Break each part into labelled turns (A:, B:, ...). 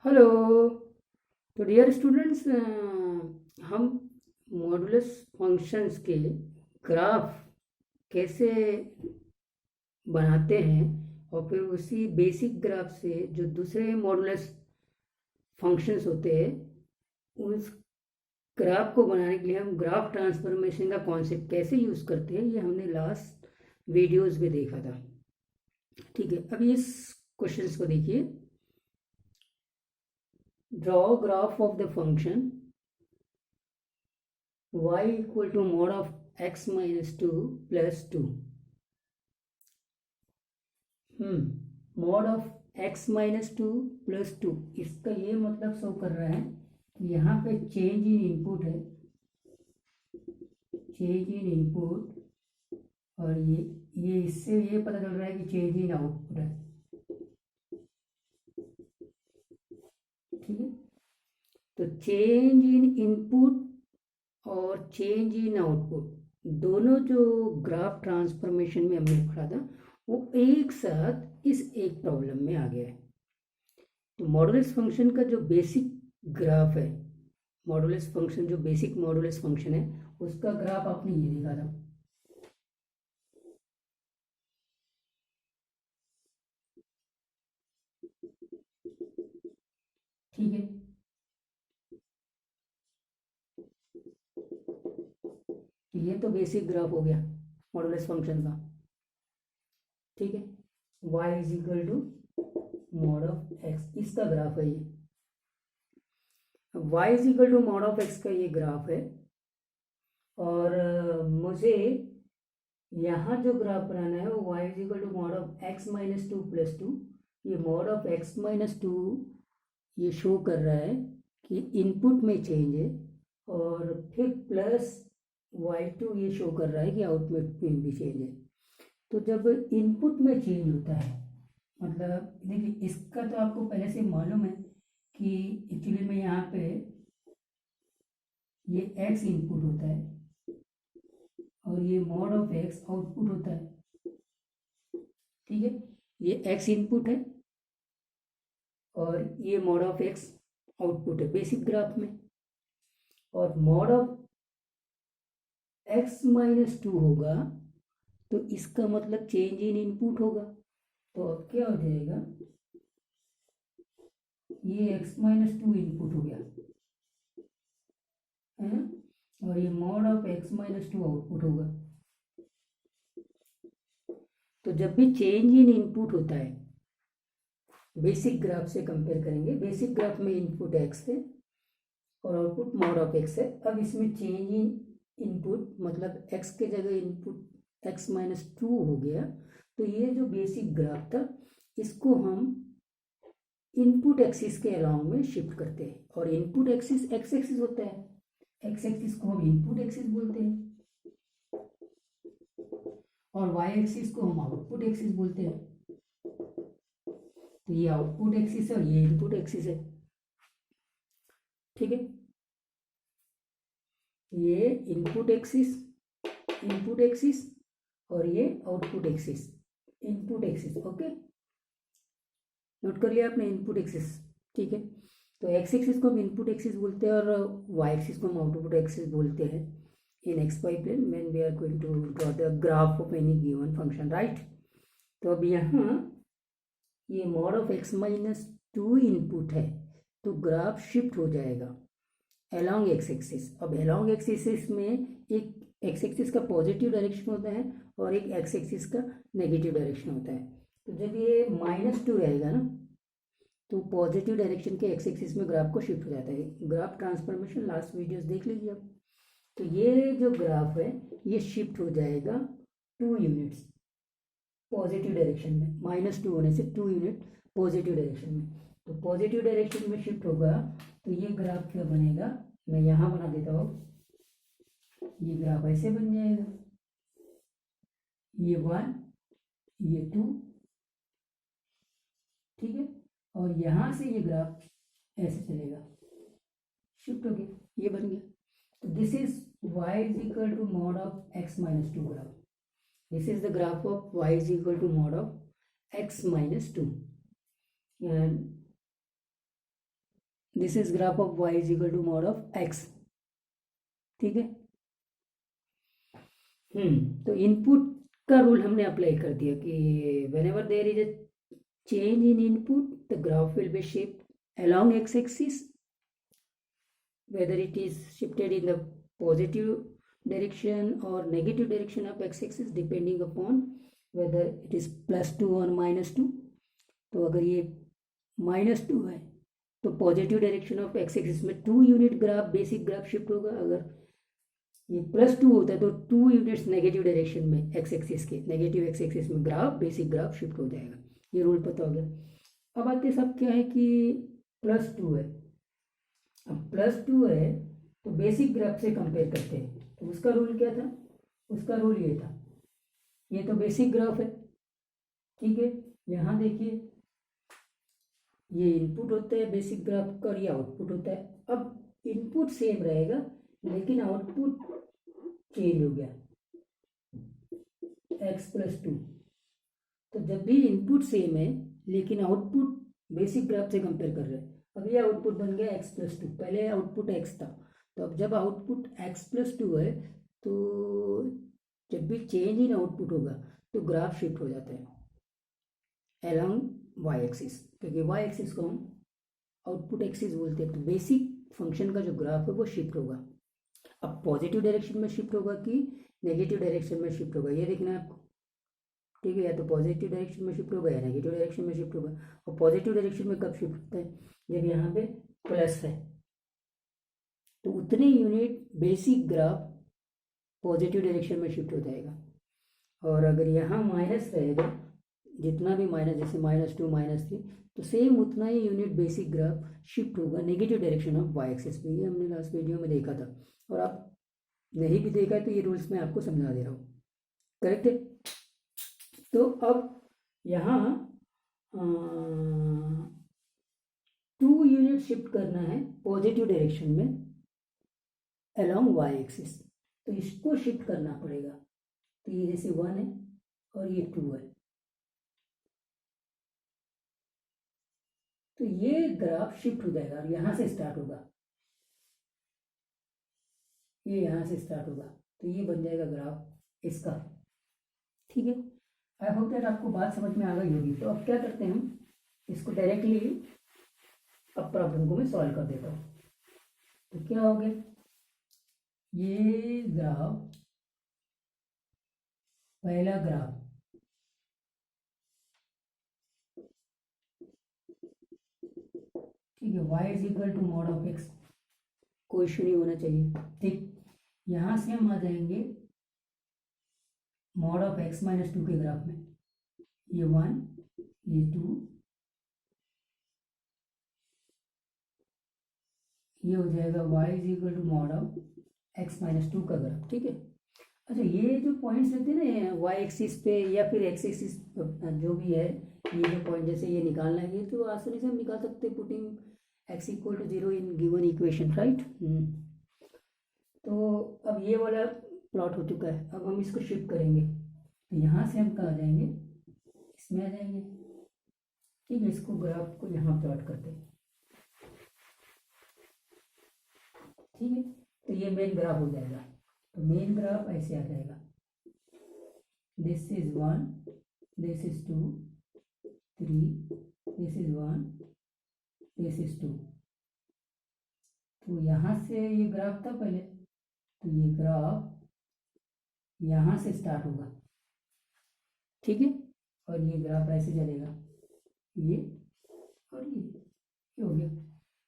A: Hello. तो dear students, हम modulus functions के ग्राफ कैसे बनाते हैं और फिर उसी बेसिक ग्राफ से जो दूसरे मॉडुलस फंक्शंस होते हैं उस ग्राफ को बनाने के लिए हम ग्राफ ट्रांसफॉर्मेशन का कॉन्सेप्ट कैसे यूज़ करते हैं, ये हमने लास्ट वीडियोस में देखा था। ठीक है, अब इस क्वेश्चंस को देखिए। Draw graph of the function y equal to mod of x minus 2 plus 2. mod of x minus 2 plus 2, इसका ये मतलब शो कर रहा है कि यहाँ पे चेंज इन इनपुट है, चेंज इन इनपुट, और ये इससे ये पता चल रहा है कि चेंज इन आउटपुट है। ठीक है, तो चेंज इन इनपुट और चेंज इन आउटपुट दोनों जो ग्राफ ट्रांसफॉर्मेशन में हमने पढ़ा था वो एक साथ इस एक प्रॉब्लम में आ गया है। तो मॉडुलस फंक्शन का जो बेसिक ग्राफ है, मॉडुलस फंक्शन जो बेसिक मॉडुलस फंक्शन है उसका ग्राफ आपने ये देखा था। ठीक है, तो ये तो बेसिक ग्राफ हो गया मॉडुलस फंक्शन का। ठीक है, y is equal to mod of x, इसका ग्राफ है ये। y is equal to mod of x का ये ग्राफ है, और मुझे यहाँ जो ग्राफ बनाना है वो y is equal to mod of x minus 2 plus 2। ये मॉड ऑफ x माइनस 2 ये शो कर रहा है कि इनपुट में चेंज है, और फिर प्लस y2 ये शो कर रहा है कि आउटपुट में भी चेंज है। तो जब इनपुट में चेंज होता है, मतलब देखिए इसका तो आपको पहले से मालूम है कि एक्चुअली में यहाँ पे ये x इनपुट होता है और ये मॉड ऑफ x आउटपुट होता है। ठीक है, ये x इनपुट है और ये मॉड ऑफ x आउटपुट है बेसिक ग्राफ में, और मॉड ऑफ x माइनस 2 होगा तो इसका मतलब चेंज इन इनपुट होगा। तो अब क्या हो जाएगा, ये x माइनस 2 इनपुट हो गया है ना, और ये mod of x minus 2 output होगा। तो जब भी चेंज इन इनपुट होता है, बेसिक ग्राफ से कंपेयर करेंगे, बेसिक ग्राफ में इनपुट x थे और आउटपुट मॉड ऑफ x है। अब इसमें चेंज इन इनपुट मतलब x के जगह इनपुट x माइनस 2 हो गया। तो ये जो बेसिक ग्राफ था इसको हम इनपुट एक्सिस के अलाउ में शिफ्ट करते हैं, और इनपुट एक्सिस एक्स एक्सिस होता है, एक्स एक्सिस को हम इनपुट एक्सिस बोलते हैं और वाई एक्सिस को हम आउटपुट एक्सिस बोलते हैं। तो ये आउटपुट एक्सिस है और ये इनपुट एक्सिस है। ठीक है, ये इनपुट एक्सिस, इनपुट एक्सिस, और ये output axis, input axis. Okay, note कर लिया आपने, इनपुट एक्सिस। ठीक है, तो एक्स एक्सिस को हम इनपुट एक्सिस बोलते हैं और वाई एक्सिस को हम आउटपुट एक्सिस बोलते हैं in x y plane when we are going to draw the graph of any given function, right. तो अब यहाँ ये mod of x minus 2 input है तो ग्राफ शिफ्ट हो जाएगा अलोंग एक्स एक्सिस। अब अलोंग एक्स एक्सिस में एक एक्स एक्सिस का पॉजिटिव डायरेक्शन होता है और एक एक्स एक्सिस का नेगेटिव डायरेक्शन होता है। तो जब ये -2 रहेगा ना तो पॉजिटिव डायरेक्शन के एक्स एक्सिस में ग्राफ को शिफ्ट हो जाता है। ग्राफ ट्रांसफॉर्मेशन लास्ट वीडियोस देख लीजिए आप। तो ये जो ग्राफ है ये शिफ्ट हो जाएगा 2 यूनिट्स पॉजिटिव डायरेक्शन में, -2 होने से 2 यूनिट पॉजिटिव डायरेक्शन में। तो पॉजिटिव डायरेक्शन में शिफ्ट होगा तो ये ग्राफ क्या बनेगा, मैं यहाँ बना देता हूँ। ये ग्राफ ऐसे बन जाएगा, ये 1, ये 2। ठीक है, और यहाँ से ये ग्राफ ऐसे चलेगा, शिफ्ट हो गया, ये बन गया। तो this is y is equal to mod of x minus 2 graph. This is the graph of y is equal to mod of x minus 2। This is graph of y is equal to mod of x, ठीक है। तो input का rule हमने apply कर दिया कि whenever there is a change in input the graph will be shift along x axis, whether it is shifted in the positive direction or negative direction of x axis depending upon whether it is +2 or -2। तो अगर ये -2 है तो positive direction of x axis में 2 unit graph basic graph shift होगा। अगर ये +2 होता है तो 2 यूनिट्स नेगेटिव डायरेक्शन में एक्स एक्सिस के नेगेटिव एक्स एक्सिस में ग्राफ बेसिक ग्राफ शिफ्ट हो जाएगा। ये रूल पता हो गया। अब आते सब क्या है कि +2 है। अब +2 है तो बेसिक ग्राफ से कंपेयर करते हैं, तो उसका रूल क्या था? उसका रूल ये था, ये तो बेसिक ग्राफ है, ठीक है। यहाँ देखिए ये इनपुट होता है बेसिक ग्राफ का और ये आउटपुट होता है। अब इनपुट सेम रहेगा लेकिन आउटपुट चेंज हो गया x+2। तो जब भी इनपुट सेम है लेकिन आउटपुट बेसिक ग्राफ से कंपेयर कर रहे हैं, अब ये आउटपुट बन गया x+2, पहले आउटपुट x था। तो अब जब आउटपुट x+2 है तो जब भी चेंज इन आउटपुट होगा तो ग्राफ शिफ्ट हो जाता है अलोंग y एक्सिस, क्योंकि y एक्सिस को हम आउटपुट एक्सिस बोलते हैं। तो बेसिक फंक्शन का जो ग्राफ है वो शिफ्ट होगा। अब पॉजिटिव डायरेक्शन में शिफ्ट होगा कि नेगेटिव डायरेक्शन में शिफ्ट होगा, ये देखना है आपको, ठीक है। या तो पॉजिटिव डायरेक्शन में शिफ्ट होगा या नेगेटिव डायरेक्शन में शिफ्ट होगा। और पॉजिटिव डायरेक्शन में कब शिफ्ट होता है? जब यहाँ पे प्लस है तो उतने unit basic graph positive direction में शिफ्ट हो जाएगा। और अगर यहाँ माइनस रहेगा, जितना भी माइनस, जैसे -2 -3, तो सेम उतना ही यूनिट बेसिक ग्राफ शिफ्ट होगा negative direction of y axis पे। ये हमने लास्ट वीडियो में देखा था, और आप नहीं भी देखा है तो ये रूल्स मैं आपको समझा दे रहा हूँ, करेक्ट है। तो अब यहाँ 2 यूनिट शिफ्ट करना है पॉजिटिव डायरेक्शन में अलोंग y एक्सिस, तो इसको शिफ्ट करना पड़ेगा। तो ये जैसे 1 है और ये 2 है, तो ये ग्राफ शिफ्ट हो जाएगा और यहाँ से स्टार्ट होगा, ये यहाँ से स्टार्ट होगा, तो ये बन जाएगा ग्राफ इसका, ठीक है। आई होप दैट आपको बात समझ में आ गई होगी। तो अब क्या करते हैं हम, इसको डायरेक्टली अब प्रॉब्लम को मैं सॉल्व कर देता हूँ। तो क्या हो गया, ये ग्राफ, पहला ग्राफ ठीक है, y is equal to mod of x, कोई इशू नहीं होना चाहिए, ठीक। यहाँ से हम आ जाएंगे मॉड ऑफ x-2 के ग्राफ में, ये 1 ये 2, ये हो जाएगा y is equal to mod of x-2 का ग्राफ, ठीक है। अच्छा, ये जो पॉइंट्स रहते हैं ना y एक्सिस पे या फिर x एक्सिस जो भी है, ये जो पॉइंट जैसे ये निकालना है, ये तो आसानी से हम निकाल सकते हैं putting x equal to 0 in given equation, right. तो अब ये वाला प्लॉट हो चुका है, अब हम इसको शिफ्ट करेंगे। तो यहाँ से हम कहाँ आ जाएंगे, इसमें आ जाएंगे, ठीक है। इसको ग्राफ को यहाँ प्लॉट करते हैं, ठीक है। तो ये मेन ग्राफ हो जाएगा। तो मेन ग्राफ ऐसे आ जाएगा, this is 1, this is 2 3, this is 1, this is 2। तो यहाँ से ये ग्राफ था पहले, तो ये ग्राफ यहाँ से स्टार्ट होगा, ठीक है। और ये ग्राफ ऐसे चलेगा, ये और ये हो गया।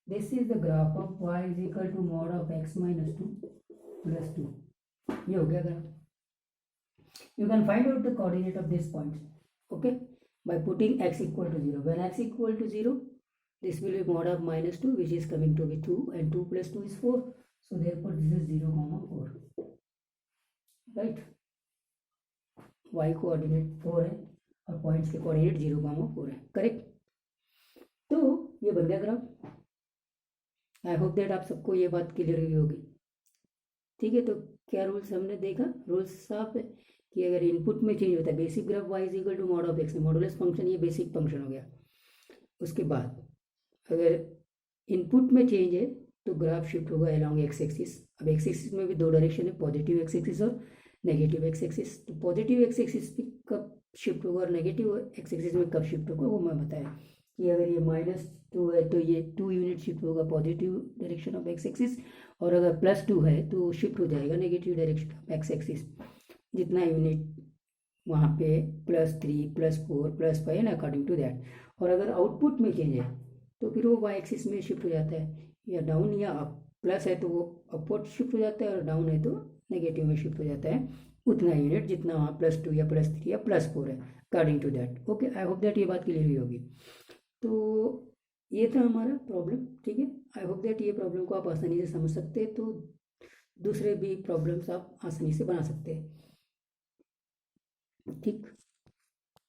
A: This is the graph of y is equal to mod of x-2 + 2, ये हो गया graph. You can find out the coordinate of this point, okay, by putting x equal to 0। When x equal to 0, this will be mod of -2, which is coming to be 2, and 2 + 2 is 4, so therefore this is 0, 4, right। y coordinate 4 है और points के coordinate 0, 4 है, correct. तो ये बन गया graph. I hope that आप सबको ये बात क्लियर हुई होगी, ठीक है। तो क्या रूल्स हमने देखा, रूल्स साफ है कि अगर इनपुट में चेंज होता है, basic graph y is equal to mod of x, modulus function, ये बेसिक फंक्शन हो गया। उसके बाद अगर इनपुट में चेंज है तो ग्राफ शिफ्ट होगा अलॉन्ग एक्स एक्सिस। अब एक्स एक्सिस में भी दो डायरेक्शन है, पॉजिटिव एक्स एक्सिस और नेगेटिव एक्स एक्सिस। तो पॉजिटिव एक्स एक्सिस पे कब शिफ्ट होगा और नेगेटिव एक्स एक्सिस में कब शिफ्ट होगा वो मैं बताया कि अगर ये -2 है तो ये 2 यूनिट शिफ्ट होगा positive direction of x axis, और अगर +2 है तो शिफ्ट हो जाएगा negative direction of x axis. जितना यूनिट वहाँ पे +3 +4 +5 एंड अकॉर्डिंग टू दैट। और अगर आउटपुट में चेंज है तो फिर वो वाई एक्सिस में शिफ्ट हो जाता है, या डाउन या अप। प्लस है तो वो अपवर्ड शिफ्ट हो जाता है और डाउन है तो नेगेटिव में शिफ्ट हो जाता है उतना यूनिट जितना वहाँ +2 या +3 या +4 है according to that. Okay, I hope that ये बात क्लियर हुई होगी। तो ये था हमारा प्रॉब्लम, ठीक है। आई होप दैट ये प्रॉब्लम को आप आसानी से समझ सकते हैं, तो दूसरे भी प्रॉब्लम्स आप आसानी से बना सकते हैं, ठीक।